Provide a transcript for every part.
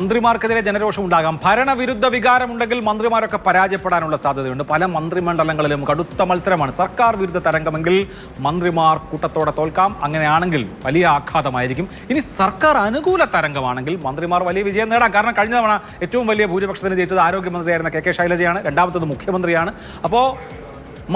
മന്ത്രിമാർക്കെതിരെ ജനരോഷം ഉണ്ടാകാം. ഭരണവിരുദ്ധ വികാരമുണ്ടെങ്കിൽ മന്ത്രിമാരൊക്കെ പരാജയപ്പെടാനുള്ള സാധ്യതയുണ്ട്. പല മന്ത്രിമണ്ഡലങ്ങളിലും കടുത്ത മത്സരമാണ്. സർക്കാർ വിരുദ്ധ തരംഗമെങ്കിൽ മന്ത്രിമാർ കൂട്ടത്തോടെ തോൽക്കാം. അങ്ങനെയാണെങ്കിൽ വലിയ ആഘാതമായിരിക്കും. ഇനി സർക്കാർ അനുകൂല തരംഗമാണെങ്കിൽ മന്ത്രിമാർ വലിയ വിജയം നേടാം. കാരണം കഴിഞ്ഞ തവണ ഏറ്റവും വലിയ ഭൂരിപക്ഷത്തിന് ജയിച്ചത് ആരോഗ്യമന്ത്രിയായിരുന്ന കെ ശൈലജയാണ്. രണ്ടാമത്തത് മുഖ്യമന്ത്രിയാണ്. അപ്പോൾ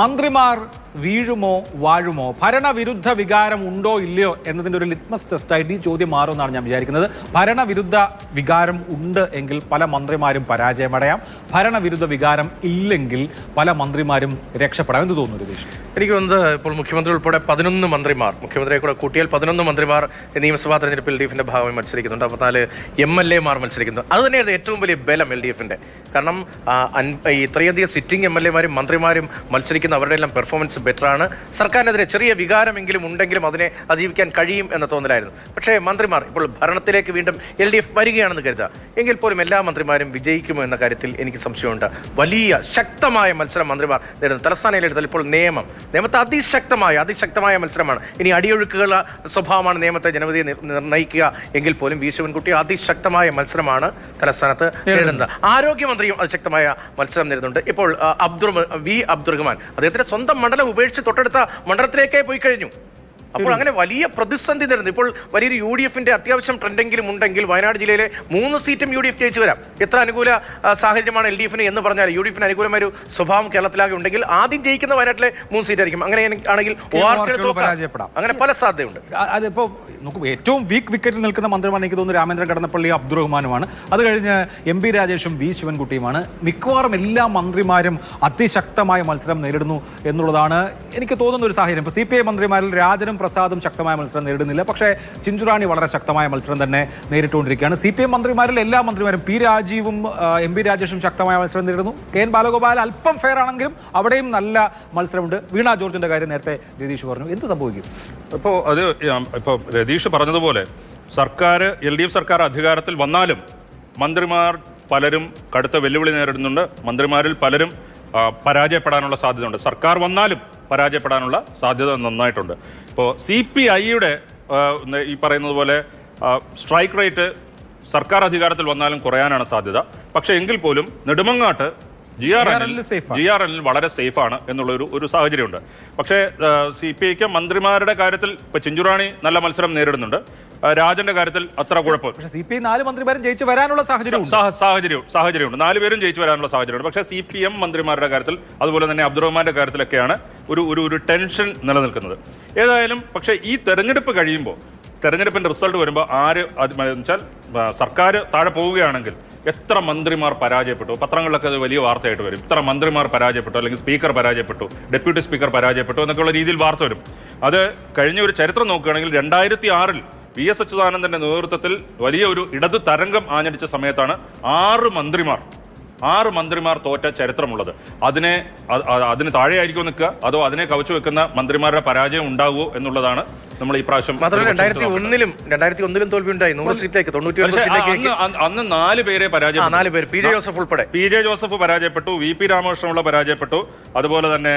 മന്ത്രിമാർ വീഴുമോ വാഴുമോ, ഭരണവിരുദ്ധ വികാരം ഉണ്ടോ ഇല്ലയോ എന്നതിൻ്റെ ഒരു ലിറ്റ്മസ് ടെസ്റ്റായിട്ട് ഈ ചോദ്യം മാറുമെന്നാണ് ഞാൻ വിചാരിക്കുന്നത്. ഭരണവിരുദ്ധ വികാരം ഉണ്ട് എങ്കിൽ പല മന്ത്രിമാരും പരാജയമടയാം. ഭരണവിരുദ്ധ വികാരം ഇല്ലെങ്കിൽ പല മന്ത്രിമാരും രക്ഷപ്പെടാം. എന്ത് തോന്നുന്നു രതീഷ്? എനിക്ക് തോന്നുന്നത് ഇപ്പോൾ മുഖ്യമന്ത്രി ഉൾപ്പെടെ 11 മന്ത്രിമാർ, മുഖ്യമന്ത്രിയെ കൂടെ കൂട്ടിയാൽ 11 മന്ത്രിമാർ നിയമസഭാ തെരഞ്ഞെടുപ്പിൽ LDF-ന്റെ ഭാഗമായി മത്സരിക്കുന്നുണ്ട്. 14 MLA-മാർ മത്സരിക്കുന്നു. അത് തന്നെയാണ് ഏറ്റവും വലിയ ബലം LDF-ന്റെ. കാരണം ഇത്രയധികം സിറ്റിംഗ് MLA-മാരും മന്ത്രിമാരും മത്സരിക്കുന്ന അവരുടെ എല്ലാം പെർഫോമൻസ് ബെറ്ററാണ്. സർക്കാരിനെതിരെ ചെറിയ വികാരമെങ്കിലും ഉണ്ടെങ്കിലും അതിനെ അതിജീവിക്കാൻ കഴിയും എന്ന തോന്നലായിരുന്നു. പക്ഷേ മന്ത്രിമാർ ഇപ്പോൾ ഭരണത്തിലേക്ക് വീണ്ടും LDF വരികയാണെന്ന് കരുതുക. എങ്കിൽ പോലും എല്ലാ മന്ത്രിമാരും വിജയിക്കുമോ എന്ന കാര്യത്തിൽ എനിക്ക് സംശയമുണ്ട്. വലിയ ശക്തമായ മത്സരം മന്ത്രിമാർ നേരിടുന്നു. തലസ്ഥാനയിലെടുത്താൽ ഇപ്പോൾ നിയമത്തെ അതിശക്തമായ മത്സരമാണ്. ഇനി അടിയൊഴുക്കുകളുടെ സ്വഭാവമാണ് നിയമത്തെ ജനവിധിയെ നിർണ്ണയിക്കുക എങ്കിൽ പോലും വി ശിവൻകുട്ടി അതിശക്തമായ മത്സരമാണ് തലസ്ഥാനത്ത് നേരിടുന്നത്. ആരോഗ്യമന്ത്രിയും അതിശക്തമായ മത്സരം നേരിടുന്നുണ്ട്. ഇപ്പോൾ അബ്ദുറഹ്മാൻ അദ്ദേഹത്തിന്റെ സ്വന്തം മണ്ഡലം ഉപേക്ഷിച്ച് തൊട്ടടുത്ത മണ്ഡലത്തിലേക്കേ പോയി കഴിഞ്ഞു. അപ്പോൾ അങ്ങനെ വലിയ പ്രതിസന്ധി നേരിടുന്നു. ഇപ്പോൾ വലിയൊരു UDF-ന്റെ അത്യാവശ്യം ട്രെൻഡെങ്കിലും ഉണ്ടെങ്കിൽ വയനാട് ജില്ലയിലെ 3 സീറ്റും UDF ജയിച്ചു വരാം. എത്ര അനുകൂല സാഹചര്യമാണ് LDF-ന് എന്ന് പറഞ്ഞാൽ UDF-ന് അനുകൂലമായ ഒരു സ്വഭാവം കേരളത്തിലാകെ ഉണ്ടെങ്കിൽ ആദ്യം ജയിക്കുന്ന വയനാട്ടിലെ 3 സീറ്റായിരിക്കും. അങ്ങനെ ആണെങ്കിൽ അങ്ങനെ പല സാധ്യതയുണ്ട്. അതിപ്പോൾ നോക്കുമ്പോൾ ഏറ്റവും വീക്ക് വിക്കറ്റിൽ നിൽക്കുന്ന മന്ത്രിമാർ എനിക്ക് തോന്നുന്നു രാമേന്ദ്രൻ കടന്നപ്പള്ളി, അബ്ദുറഹ്മാനുമാണ്. അത് കഴിഞ്ഞ് MP രാജേഷും വി ശിവൻകുട്ടിയുമാണ്. മിക്കവാറും എല്ലാ മന്ത്രിമാരും അതിശക്തമായ മത്സരം നേരിടുന്നു എന്നുള്ളതാണ് എനിക്ക് തോന്നുന്ന ഒരു സാഹചര്യം. ഇപ്പോൾ CPI മന്ത്രിമാരിൽ രാജനും പ്രസാദും ശക്തമായ മത്സരം നേരിടുന്നില്ല. പക്ഷേ ചിഞ്ചുറാണി വളരെ ശക്തമായ മത്സരം തന്നെ നേരിട്ടുകൊണ്ടിരിക്കുകയാണ്. CPM മന്ത്രിമാരിൽ എല്ലാ മന്ത്രിമാരും P രാജീവും MP രാജേഷും ശക്തമായ മത്സരം നേരിടുന്നു. KN ബാലഗോപാൽ അല്പം ഫെയർ ആണെങ്കിലും അവിടെയും നല്ല മത്സരമുണ്ട്. വീണ ജോർജിന്റെ കാര്യം നേരത്തെ രതീഷ് പറഞ്ഞു. എന്ത് സംഭവിക്കും? ഇപ്പോൾ രതീഷ് പറഞ്ഞതുപോലെ സർക്കാർ LDF സർക്കാർ അധികാരത്തിൽ വന്നാലും മന്ത്രിമാർ പലരും കടുത്ത വെല്ലുവിളി നേരിടുന്നുണ്ട്. മന്ത്രിമാരിൽ പലരും പരാജയപ്പെടാനുള്ള സാധ്യതയുണ്ട്. സർക്കാർ വന്നാലും പരാജയപ്പെടാനുള്ള സാധ്യത നന്നായിട്ടുണ്ട്. ഇപ്പോൾ CPI-യുടെ ഈ പറയുന്നത് പോലെ സ്ട്രൈക്ക് റേറ്റ് സർക്കാർ അധികാരത്തിൽ വന്നാലും കുറയാനാണ് സാധ്യത. പക്ഷേ എങ്കിൽ പോലും നെടുമങ്ങാട്ട് GRL വളരെ സേഫാണ് എന്നുള്ള ഒരു സാഹചര്യമുണ്ട്. പക്ഷേ CPI-ക്ക് മന്ത്രിമാരുടെ കാര്യത്തിൽ ഇപ്പോൾ ചിഞ്ചുറാണി നല്ല മത്സരം നേരിടുന്നുണ്ട്. രാജന്റെ കാര്യത്തിൽ അത്ര കുഴപ്പം. പക്ഷേ CPI 4 മന്ത്രിമാരും ജയിച്ചു വരാനുള്ള സാഹചര്യമുണ്ട്. 4 പേരും ജയിച്ചു വരാനുള്ള സാഹചര്യമുണ്ട്. പക്ഷേ CPM മന്ത്രിമാരുടെ കാര്യത്തിൽ അതുപോലെ തന്നെ അബ്ദുറഹ്മാന്റെ കാര്യത്തിലൊക്കെയാണ് ഒരു ടെൻഷൻ നിലനിൽക്കുന്നത്. ഏതായാലും പക്ഷേ ഈ തെരഞ്ഞെടുപ്പ് കഴിയുമ്പോൾ, തെരഞ്ഞെടുപ്പിന്റെ റിസൾട്ട് വരുമ്പോൾ വെച്ചാൽ സർക്കാർ താഴെ പോവുകയാണെങ്കിൽ എത്ര മന്ത്രിമാർ പരാജയപ്പെട്ടു, പത്രങ്ങളിലൊക്കെ അത് വലിയ വാർത്തയായിട്ട് വരും. ഇത്ര മന്ത്രിമാർ പരാജയപ്പെട്ടു, അല്ലെങ്കിൽ സ്പീക്കർ പരാജയപ്പെട്ടു, ഡെപ്യൂട്ടി സ്പീക്കർ പരാജയപ്പെട്ടു എന്നൊക്കെയുള്ള രീതിയിൽ വാർത്ത വരും. അത് കഴിഞ്ഞ ഒരു ചരിത്രം നോക്കുകയാണെങ്കിൽ 2006-ൽ VS അച്യുതാനന്ദന്റെ നേതൃത്വത്തിൽ വലിയ ഒരു ഇടതു തരംഗം ആഞ്ഞടിച്ച സമയത്താണ് 6 മന്ത്രിമാർ തോറ്റ ചരിത്രമുള്ളത്. അതിന് താഴെയായിരിക്കും നിൽക്കുക, അതോ അതിനെ കവച്ചു വെക്കുന്ന മന്ത്രിമാരുടെ പരാജയം ഉണ്ടാവുമോ എന്നുള്ളതാണ് നമ്മൾ ഈ പ്രാവശ്യം. 2001-ലും തോൽവി ഉണ്ടായി. 100 സീറ്റിലേക്ക് 98 അന്ന് 4 പേരെ പരാജയപ്പെട്ടു. PJ ജോസഫ് ഉൾപ്പെടെ. PJ ജോസഫ് പരാജയപ്പെട്ടു, VP രാമകൃഷ്ണപിള്ള പരാജയപ്പെട്ടു, അതുപോലെ തന്നെ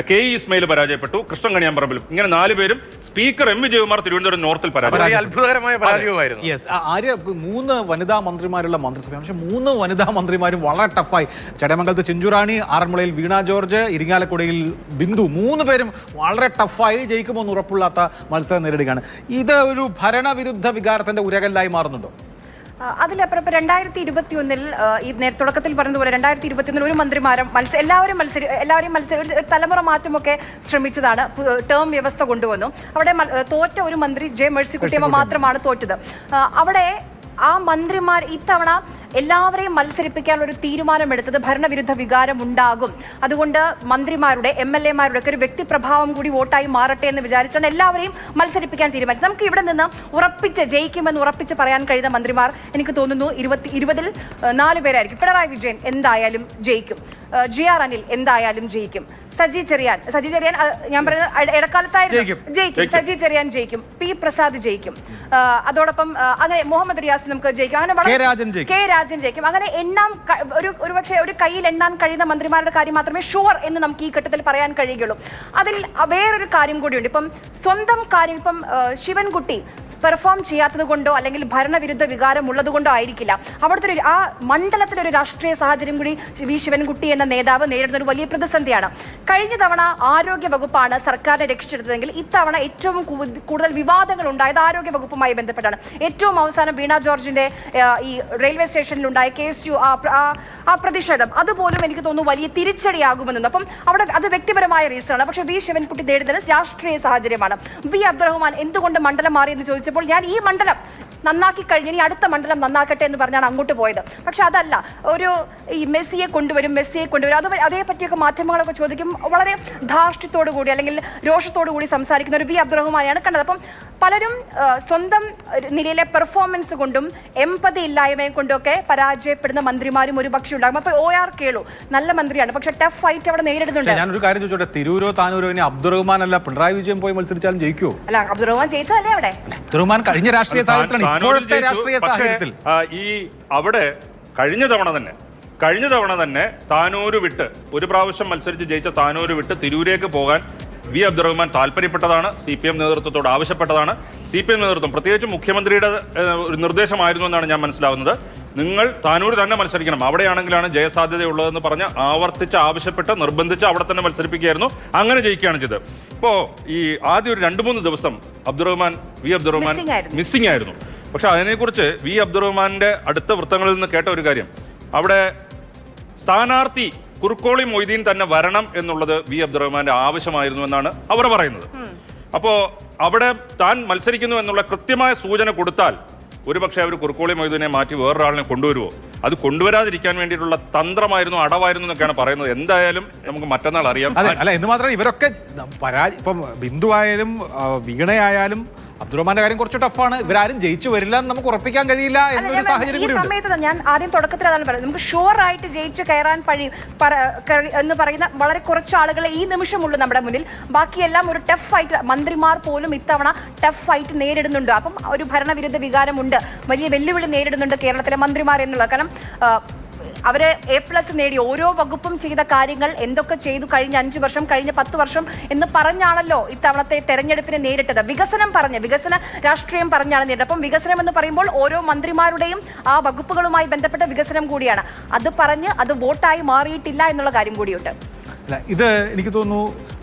KE ഇസ്മയിൽ പരാജയപ്പെട്ടു, കൃഷ്ണൻ കണിയാമ്പറമ്പിലും. ഇങ്ങനെ 4 പേരും. സ്പീക്കർ M വിജയകുമാർ തിരുവനന്തപുരം നോർത്തിൽ അത്ഭുതകരമായ പരാജയമായിരുന്നു. 3 വനിതാ മന്ത്രിമാരുള്ള മന്ത്രിസഭയാണ്. പക്ഷേ 3 വനിതാ മന്ത്രിമാരും വളരെ ടഫായി. ചടയമംഗലത്ത് ചിഞ്ചുറാണി, ആറന്മുളയിൽ വീണ ജോർജ്, ഇരിങ്ങാലക്കുടയിൽ ബിന്ദു, 3 പേരും വളരെ ടഫായി ജയിക്കുമെന്ന് ഉറപ്പുള്ളാത്ത മത്സരം നേരിടുകയാണ്. ഇത് ഒരു ഭരണവിരുദ്ധ വികാരത്തിന്റെ ഉരകല്ലായി മാറുന്നുണ്ടോ? അതിലപ്പുറം 2021-ൽ ഈ തുടക്കത്തിൽ പറഞ്ഞതുപോലെ 2021-ൽ ഒരു മന്ത്രിമാരും എല്ലാവരും തലമുറ മാറ്റമൊക്കെ ശ്രമിച്ചതാണ്. ടേം വ്യവസ്ഥ കൊണ്ടുവന്നു. അവിടെ തോറ്റ ഒരു മന്ത്രി J മേഴ്സിക്കുട്ടിയമ്മ മാത്രമാണ് തോറ്റത്. അവിടെ ആ മന്ത്രിമാർ ഇത്തവണ എല്ലാവരെയും മത്സരിപ്പിക്കാൻ ഒരു തീരുമാനമെടുത്തത് ഭരണവിരുദ്ധ വികാരം ഉണ്ടാകും. അതുകൊണ്ട് മന്ത്രിമാരുടെ MLA-മാരുടെ ഒക്കെ ഒരു വ്യക്തിപ്രഭാവം കൂടി വോട്ടായി മാറട്ടെ എന്ന് വിചാരിച്ചാണ് എല്ലാവരെയും മത്സരിപ്പിക്കാൻ തീരുമാനിച്ചത്. നമുക്ക് ഇവിടെ നിന്ന് ജയിക്കുമെന്ന് ഉറപ്പിച്ച് പറയാൻ കഴിയുന്ന മന്ത്രിമാർ എനിക്ക് തോന്നുന്നു 20-ൽ 4 പേരായിരിക്കും. പിണറായി വിജയൻ എന്തായാലും ജയിക്കും. GR അനിൽ എന്തായാലും ജയിക്കും. സജി ചെറിയാൻ ഞാൻ പറയുന്നത് ഇടക്കാലത്തായിരുന്നു ജയിക്കും. സജി ചെറിയാൻ ജയിക്കും. P പ്രസാദ് ജയിക്കും. അതോടൊപ്പം അങ്ങനെ മുഹമ്മദ് റിയാസ് നമുക്ക് ജയിക്കും. അങ്ങനെ K രാജൻ ജയിക്കും. അങ്ങനെ ഒരുപക്ഷെ ഒരു കയ്യിൽ എണ്ണാൻ കഴിയുന്ന മന്ത്രിമാരുടെ കാര്യം മാത്രമേ ഷുവർ എന്ന് നമുക്ക് ഈ ഘട്ടത്തിൽ പറയാൻ കഴിയുകയുള്ളൂ. അതിൽ വേറൊരു കാര്യം കൂടിയുണ്ട്. ഇപ്പം സ്വന്തം കാര്യം, ഇപ്പം ശിവൻകുട്ടി പെർഫോം ചെയ്യാത്തത് കൊണ്ടോ അല്ലെങ്കിൽ ഭരണവിരുദ്ധ വികാരം ഉള്ളത് കൊണ്ടോ ആയിരിക്കില്ല. അവിടുത്തെ ആ മണ്ഡലത്തിലൊരു രാഷ്ട്രീയ സാഹചര്യം കൂടി വി ശിവൻകുട്ടി എന്ന നേതാവ് നേരിടുന്ന ഒരു വലിയ പ്രതിസന്ധിയാണ്. കഴിഞ്ഞ തവണ ആരോഗ്യ വകുപ്പാണ് സർക്കാരിനെ രക്ഷിച്ചെടുത്തതെങ്കിൽ ഇത്തവണ ഏറ്റവും കൂടുതൽ വിവാദങ്ങൾ ഉണ്ടായത് ആരോഗ്യ വകുപ്പുമായി ബന്ധപ്പെട്ടാണ്. ഏറ്റവും അവസാനം വീണ ജോർജിന്റെ ഈ റെയിൽവേ സ്റ്റേഷനിലുണ്ടായ KSU ആ പ്രതിഷേധം അതുപോലും എനിക്ക് തോന്നുന്നു വലിയ തിരിച്ചടിയാകുമെന്ന്. അപ്പം അവിടെ അത് വ്യക്തിപരമായ റീസണാണ്. പക്ഷേ വി ശിവൻകുട്ടി നേരിടുന്നത് രാഷ്ട്രീയ സാഹചര്യമാണ്. വി അബ്ദുറഹ്മാൻ എന്തുകൊണ്ട് മണ്ഡലം മാറിയെന്ന് ചോദിച്ചപ്പോൾ ഞാൻ ഈ മണ്ഡലം നന്നാക്കി കഴിഞ്ഞ് ഇനി അടുത്ത മണ്ഡലം നന്നാക്കട്ടെ എന്ന് പറഞ്ഞാണ് അങ്ങോട്ട് പോയത്. പക്ഷെ അതല്ല, ഈ മെസ്സിയെ കൊണ്ടുവരും അത് അതേ പറ്റിയൊക്കെ മാധ്യമങ്ങളൊക്കെ ചോദിക്കും. വളരെ ധാർഷ്ട്യത്തോടു കൂടി അല്ലെങ്കിൽ രോഷത്തോടു കൂടി സംസാരിക്കുന്ന ഒരു വി അബ്ദുറഹ്മാനെയാണ് കണ്ടത്. അപ്പം പലരും സ്വന്തം നിലയിലെ പെർഫോമൻസ് കൊണ്ടും എംപതി ഇല്ലായ്മയും കൊണ്ടൊക്കെ പരാജയപ്പെടുന്ന മന്ത്രിമാരും ഒരു പക്ഷേ ഉണ്ടാകും. അപ്പൊ OR കേളു നല്ല മന്ത്രിയാണ്, പക്ഷെ ടഫ് ഫൈറ്റ് അവിടെ നേരിടുന്നുണ്ട്. ഞാനൊരു കാര്യം ചോദിച്ചോട്ടെ, തിരൂരോ താനൂരോ ഇനി അബ്ദുറഹ്മാൻ അല്ല പിണറായി വിജയൻ പോയി മത്സരിച്ചാലും ജയിക്കുമോ? അല്ല, അബ്ദുറഹ്മാൻ ജയിച്ചതല്ലേ അവിടെ? അബ്ദുറഹ്മാൻ കഴിഞ്ഞ രാഷ്ട്രീയ സാഹചര്യത്തിലാണ്, ഇപ്പോഴത്തെ രാഷ്ട്രീയ സാഹചര്യത്തിൽ ഈ അവിടെ കഴിഞ്ഞ തവണ തന്നെ താനൂര് വിട്ട് ഒരു പ്രാവശ്യം മത്സരിച്ച് ജയിച്ച താനൂര് വിട്ട് തിരൂരേക്ക് പോകാൻ വി അബ്ദുറഹ്മാൻ താല്പര്യപ്പെട്ടതാണ്. CPM നേതൃത്വത്തോട് ആവശ്യപ്പെട്ടതാണ്. CPM നേതൃത്വം പ്രത്യേകിച്ച് മുഖ്യമന്ത്രിയുടെ ഒരു നിർദ്ദേശമായിരുന്നു എന്നാണ് ഞാൻ മനസ്സിലാവുന്നത്. നിങ്ങൾ താനൂർ തന്നെ മത്സരിക്കണം, അവിടെയാണെങ്കിലാണ് ജയസാധ്യതയുള്ളതെന്ന് പറഞ്ഞ് ആവർത്തിച്ച് നിർബന്ധിച്ച് അവിടെ തന്നെ മത്സരിപ്പിക്കുകയായിരുന്നു. അങ്ങനെ ജയിക്കുകയാണ് ചെയ്തത്. ഇപ്പോൾ ഈ ആദ്യം ഒരു 2-3 ദിവസം വി അബ്ദുറഹ്മാൻ മിസ്സിംഗ് ആയിരുന്നു. പക്ഷെ അതിനെക്കുറിച്ച് വി അബ്ദുറഹ്മാന്റെ അടുത്ത വൃത്തങ്ങളിൽ നിന്ന് കേട്ട ഒരു കാര്യം, അവിടെ സ്ഥാനാർത്ഥി കുറുക്കോളി മൊയ്തീൻ തന്നെ വരണം എന്നുള്ളത് വി അബ്ദുറഹ്മാന്റെ ആവശ്യമായിരുന്നു എന്നാണ് അവർ പറയുന്നത്. അപ്പോൾ അവിടെ താൻ മത്സരിക്കുന്നു എന്നുള്ള കൃത്യമായ സൂചന കൊടുത്താൽ ഒരുപക്ഷെ അവർ കുറുക്കോളി മൊയ്തീനെ മാറ്റി വേറൊരാളിനെ കൊണ്ടുവരുമോ? അത് കൊണ്ടുവരാതിരിക്കാൻ വേണ്ടിയിട്ടുള്ള തന്ത്രമായിരുന്നു, അടവായിരുന്നു എന്നൊക്കെയാണ് പറയുന്നത്. എന്തായാലും നമുക്ക് മറ്റന്നാൾ അറിയാം. അല്ല, എന്ന് മാത്രമല്ല ഇവരൊക്കെ ഇപ്പം ബിന്ദു ആയാലും വീണയായാലും അബ്ദുറഹ്മാന്റെ കാര്യം കുറച്ച് ടഫാണ്. ഇവരാരും ജയിച്ചു വരില്ല എന്ന് നമുക്ക് ഉറപ്പിക്കാൻ കഴിയില്ല എന്നൊരു സാഹചര്യം കൂടി ഉണ്ട്. ഈ സമയത്ത് ഞാൻ ആദ്യം തുടക്കത്തിൽ അതാണ് പറയുന്നത്, നമുക്ക് ഷുവർ ആയിട്ട് ജയിച്ചു കയറാൻ എന്ന് പറയുന്ന വളരെ കുറച്ച് ആളുകളെ ഈ നിമിഷമുള്ളൂ നമ്മുടെ മുന്നിൽ. ബാക്കിയെല്ലാം ഒരു ടഫ് ഫൈറ്റ്, മന്ത്രിമാർ പോലും ഇത്തവണ ടഫ് ഫൈറ്റ് നേരിടുന്നുണ്ട്. അപ്പം ഒരു ഭരണവിരുദ്ധ വികാരമുണ്ട്, വലിയ വെല്ലുവിളി നേരിടുന്നുണ്ട് കേരളത്തിലെ മന്ത്രിമാർ എന്നുള്ളത്. കാരണം അവര് A+ നേടി, ഓരോ വകുപ്പും ചെയ്ത കാര്യങ്ങൾ എന്തൊക്കെ ചെയ്തു കഴിഞ്ഞ 5 വർഷം, കഴിഞ്ഞ 10 വർഷം എന്ന് പറഞ്ഞാണല്ലോ ഇത്തവണത്തെ തെരഞ്ഞെടുപ്പിനെ നേരിട്ടത്. വികസന രാഷ്ട്രീയം പറഞ്ഞാണ് നേരിട്ടത്. അപ്പം വികസനം എന്ന് പറയുമ്പോൾ ഓരോ മന്ത്രിമാരുടെയും ആ വകുപ്പുകളുമായി ബന്ധപ്പെട്ട വികസനം കൂടിയാണ്. അത് പറഞ്ഞ് അത് വോട്ടായി മാറിയിട്ടില്ല എന്നുള്ള കാര്യം കൂടിയുണ്ട്. ഇത് എനിക്ക് തോന്നുന്നു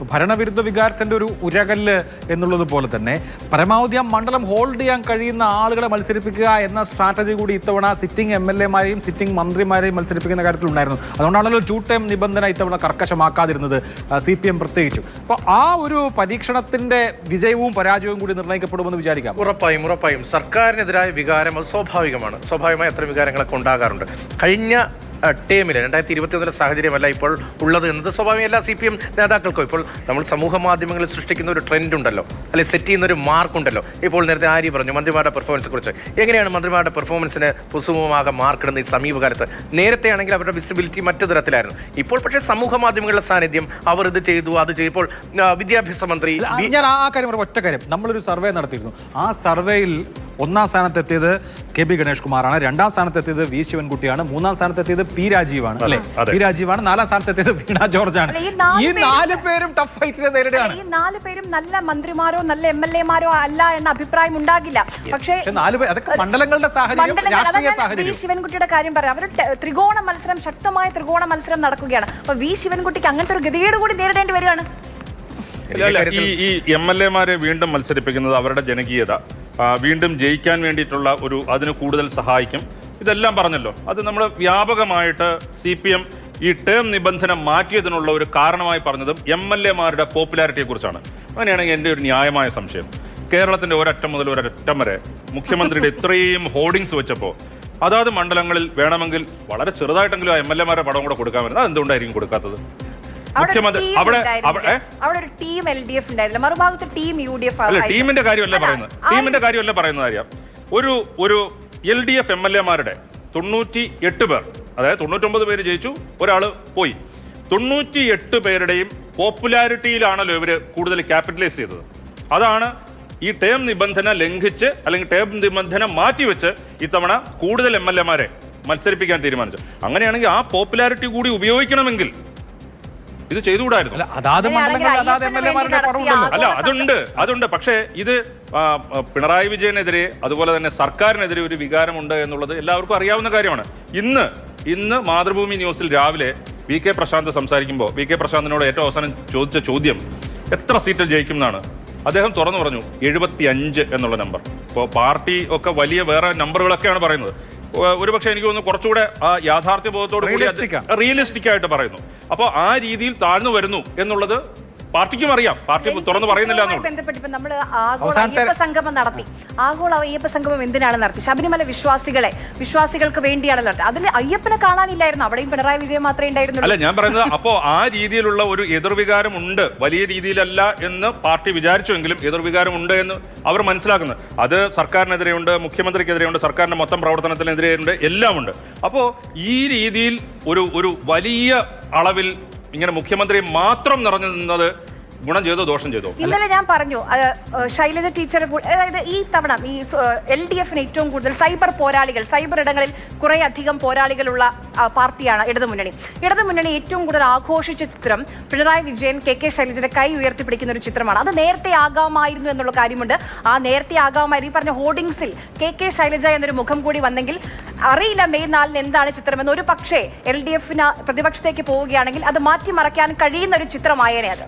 ഭരണവിരുദ്ധ വികാരത്തിന്റെ ഒരു ഉരകല്ല് എന്നുള്ളത് പോലെ തന്നെ പരമാവധി ആ മണ്ഡലം ഹോൾഡ് ചെയ്യാൻ കഴിയുന്ന ആളുകളെ മത്സരിപ്പിക്കുക എന്ന സ്ട്രാറ്റജി കൂടി ഇത്തവണ സിറ്റിംഗ് MLA-മാരെയും സിറ്റിംഗ് മന്ത്രിമാരെയും മത്സരിപ്പിക്കുന്ന കാര്യത്തിൽ ഉണ്ടായിരുന്നു. അതുകൊണ്ടാണല്ലോ 2 ടേം നിബന്ധന ഇത്തവണ കർക്കശമാക്കാതിരുന്നത്, CPM പ്രത്യേകിച്ചും. അപ്പോൾ ആ ഒരു പരീക്ഷണത്തിന്റെ വിജയവും പരാജയവും കൂടി നിർണ്ണയിക്കപ്പെടുമെന്ന് വിചാരിക്കാം. ഉറപ്പായും സർക്കാരിനെതിരായ വികാരം അത് സ്വാഭാവികമായി അത്തരം വികാരങ്ങളൊക്കെ ഉണ്ടാകാറുണ്ട്. കഴിഞ്ഞ ടേമിൽ 2021 സാഹചര്യമല്ല ഇപ്പോൾ ഉള്ളത് എന്നത് സ്വാഭാവികമല്ല. CPM നേതാക്കൾക്കോ ഇപ്പോൾ നമ്മൾ സമൂഹ മാധ്യമങ്ങളിൽ സൃഷ്ടിക്കുന്ന ഒരു ട്രെൻഡ് ഉണ്ടല്ലോ, അല്ലെങ്കിൽ സെറ്റ് ചെയ്യുന്ന ഒരു മാർക്കുണ്ടല്ലോ. ഇപ്പോൾ നേരത്തെ ആര്യ പറഞ്ഞു മന്ത്രിമാരുടെ പെർഫോമൻസിനെ കുറിച്ച്. എങ്ങനെയാണ് മന്ത്രിമാരുടെ പെർഫോമൻസിന് പുസുമമാകെ മാർക്കിടുന്ന ഈ സമീപകാലത്ത്? നേരത്തെ ആണെങ്കിൽ അവരുടെ വിസിബിലിറ്റി മറ്റു തരത്തിലായിരുന്നു. ഇപ്പോൾ പക്ഷേ സമൂഹ മാധ്യമങ്ങളുടെ സാന്നിധ്യം, അവർ ഇത് ചെയ്തു അത് ചെയ്തപ്പോൾ വിദ്യാഭ്യാസ മന്ത്രി ഞാൻ ആ കാര്യം ഒറ്റ കാര്യം, നമ്മളൊരു സർവേ നടത്തിയിരുന്നു. ആ സർവേയിൽ 1ാം സ്ഥാനത്തെത്തിയത് KB ഗണേഷ് കുമാറാണ്, 2ാം സ്ഥാനത്തെത്തിയത് വി ശിവൻകുട്ടിയാണ്, 3ാം സ്ഥാനത്തെത്തിയത് P രാജീവാണ്, അല്ലെ? P രാജീവാണ്, 4ാം സ്ഥാനത്തെത്തിയത് വീണ ജോർജാണ്. ഈ 4 പേരും ടഫ് ഫൈറ്റിനെ നേരിടുകയാണ്. ഈ 4 പേരും നല്ല മന്ത്രിമാരോ നല്ല MLA-മാരോ അല്ല എന്ന അഭിപ്രായം ഉണ്ടാകില്ല. പക്ഷേ 4 പേർ അതൊക്കെ മണ്ഡലങ്ങളുടെ സാഹചര്യം, രാഷ്ട്രീയ സാഹചര്യം. വി ശിവൻകുട്ടിയുടെ കാര്യം പറയാം. അവർ ശക്തമായ ത്രികോണ മത്സരം നടക്കുകയാണ്. അപ്പൊ വി ശിവൻകുട്ടിക്ക് അങ്ങനത്തെ ഒരു ഗതികേട് കൂടി നേരിടേണ്ടി വരികയാണ്. ഈ MLA-മാരെ വീണ്ടും മത്സരിപ്പിക്കുന്നത് അവരുടെ ജനകീയത, വീണ്ടും ജയിക്കാൻ വേണ്ടിയിട്ടുള്ള അതിന് കൂടുതൽ സഹായിക്കും. ഇതെല്ലാം പറഞ്ഞല്ലോ. അത് നമ്മൾ വ്യാപകമായിട്ട് CPM ഈ ടേം നിബന്ധന മാറ്റിയതിനുള്ള ഒരു കാരണമായി പറഞ്ഞതും MLA-മാരുടെ പോപ്പുലാരിറ്റിയെ കുറിച്ചാണ്. അങ്ങനെയാണെങ്കിൽ എൻ്റെ ഒരു ന്യായമായ സംശയം, കേരളത്തിന്റെ ഒരറ്റം മുതൽ ഒരറ്റം വരെ മുഖ്യമന്ത്രിയുടെ ഇത്രയും ഹോർഡിങ്സ് വെച്ചപ്പോൾ അതാത് മണ്ഡലങ്ങളിൽ വേണമെങ്കിൽ വളരെ ചെറുതായിട്ടെങ്കിലും ആ MLA-മാരുടെ പടം കൂടെ കൊടുക്കാൻ പറ്റുന്നത്, അതെന്തുകൊണ്ടായിരിക്കും കൊടുക്കാത്തത്? മുഖ്യമന്ത്രി അവിടെ ഒരു ടീം LDF ഉണ്ടായിരുന്നില്ല, മറുഭാഗത്ത് ടീം UDF. അല്ല, ടീമിന്റെ കാര്യമല്ല പറയുന്നത്. അറിയാം, ഒരു LDF MLA-മാരുടെ 98 പേർ, അതായത് 99 പേര് ജയിച്ചു, ഒരാള് പോയി. 98 പേരുടെയും പോപ്പുലാരിറ്റിയിലാണല്ലോ ഇവര് കൂടുതൽ ക്യാപിറ്റലൈസ് ചെയ്തത്. അതാണ് ഈ ടേം നിബന്ധന ലംഘിച്ച് അല്ലെങ്കിൽ ടേം നിബന്ധന മാറ്റിവെച്ച് ഇത്തവണ കൂടുതൽ MLA-മാരെ മത്സരിപ്പിക്കാൻ തീരുമാനിച്ചു. അങ്ങനെയാണെങ്കിൽ ആ പോപ്പുലാരിറ്റി കൂടി ഉപയോഗിക്കണമെങ്കിൽ ഇത് ചെയ്തുകൂടായിരുന്നു. അതാത് മണ്ഡലങ്ങളിൽ അതാത് MLA-മാരുടെ കുറവുണ്ടല്ലോ. അല്ല, അതുണ്ട്. പക്ഷേ ഇത് പിണറായി വിജയനെതിരെ അതുപോലെ തന്നെ സർക്കാരിനെതിരെ ഒരു വികാരമുണ്ട് എന്നുള്ളത് എല്ലാവർക്കും അറിയാവുന്ന കാര്യമാണ്. ഇന്ന് മാതൃഭൂമി ന്യൂസിൽ രാവിലെ VK പ്രശാന്ത് സംസാരിക്കുമ്പോൾ VK പ്രശാന്തിനോട് ഏറ്റവും അവസാനം ചോദിച്ച ചോദ്യം എത്ര സീറ്റ് ജയിക്കും എന്നാണ്. അദ്ദേഹം തുറന്നു പറഞ്ഞു 75 എന്നുള്ള നമ്പർ. ഇപ്പോൾ പാർട്ടി ഒക്കെ വലിയ വേറെ നമ്പറുകളൊക്കെയാണ് പറയുന്നത്. ഒരുപക്ഷെ എനിക്ക് തോന്നുന്നു കുറച്ചുകൂടെ ആ യാഥാർത്ഥ്യ ബോധത്തോട് കൂടി റിയലിസ്റ്റിക് ആയിട്ട് പറയുന്നു. അപ്പോൾ ആ രീതിയിൽ താഴ്ന്നു വരുന്നു എന്നുള്ളത് പാർട്ടിക്കും അറിയാം. പാർട്ടി തുറന്നു പറയുന്നില്ല. ബന്ധപ്പെട്ട് നമ്മൾ ആഗോള അയ്യപ്പ സംഗമം നടത്തി. ആഗോള അയ്യപ്പ സംഗമം എന്തിനാണ് നടത്തി? ശബരിമല വിശ്വാസികൾക്ക് വേണ്ടിയാണ് നടത്തി. അതിൽ അയ്യപ്പനെ കാണാനില്ലായിരുന്നു. അവിടെയും പിണറായി വിജയൻ മാത്രമേ ഉണ്ടായിരുന്നുള്ളൂ. അല്ല, ഞാൻ പറയുന്നത് അപ്പോ ആ രീതിയിലുള്ള ഒരു എതിർവികാരം ഉണ്ട്. വലിയ രീതിയിലല്ല എന്ന് പാർട്ടി വിചാരിച്ചുവെങ്കിലും എതിർവികാരം ഉണ്ട് എന്ന് അവർ മനസ്സിലാക്കുന്നത്. അത് സർക്കാരിനെതിരെയുണ്ട്, മുഖ്യമന്ത്രിക്കെതിരെയുണ്ട്, സർക്കാരിന്റെ മൊത്തം പ്രവർത്തനത്തിനെതിരെയുണ്ട്, എല്ലാം ഉണ്ട്. അപ്പോ ഈ രീതിയിൽ ഒരു വലിയ അളവിൽ ഇങ്ങനെ മുഖ്യമന്ത്രി മാത്രം നിറഞ്ഞു നിന്നത് ഗുണം ചെയ്തോ ദോഷം ചെയ്തോ? ഇന്നലെ ഞാൻ പറഞ്ഞു ശൈലജ ടീച്ചർ, അതായത് ഈ തവണ ഈ LDF-ന് ഏറ്റവും കൂടുതൽ സൈബർ ഇടങ്ങളിൽ കുറെ അധികം പോരാളികളുള്ള പാർട്ടിയാണ് ഇടതുമുന്നണി ഏറ്റവും കൂടുതൽ ആഘോഷിച്ച ചിത്രം പിണറായി വിജയൻ KK ശൈലജയുടെ കൈ ഉയർത്തിപ്പിടിക്കുന്ന ഒരു ചിത്രമാണ്. അത് നേരത്തെ ആകാമായിരുന്നു എന്നുള്ള കാര്യമുണ്ട്. ആ നേരത്തെ ആകാമായിരുന്നു. ഈ പറഞ്ഞ ഹോർഡിങ്സിൽ KK ശൈലജ എന്നൊരു മുഖം കൂടി വന്നെങ്കിൽ അറിയില്ല മെയ് 4-ന് എന്താണ് ചിത്രമെന്ന്. ഒരു പക്ഷേ LDF-ന് പ്രതിപക്ഷത്തേക്ക് പോവുകയാണെങ്കിൽ അത് മാറ്റിമറയ്ക്കാൻ കഴിയുന്ന ഒരു ചിത്രമായേനെ അത്.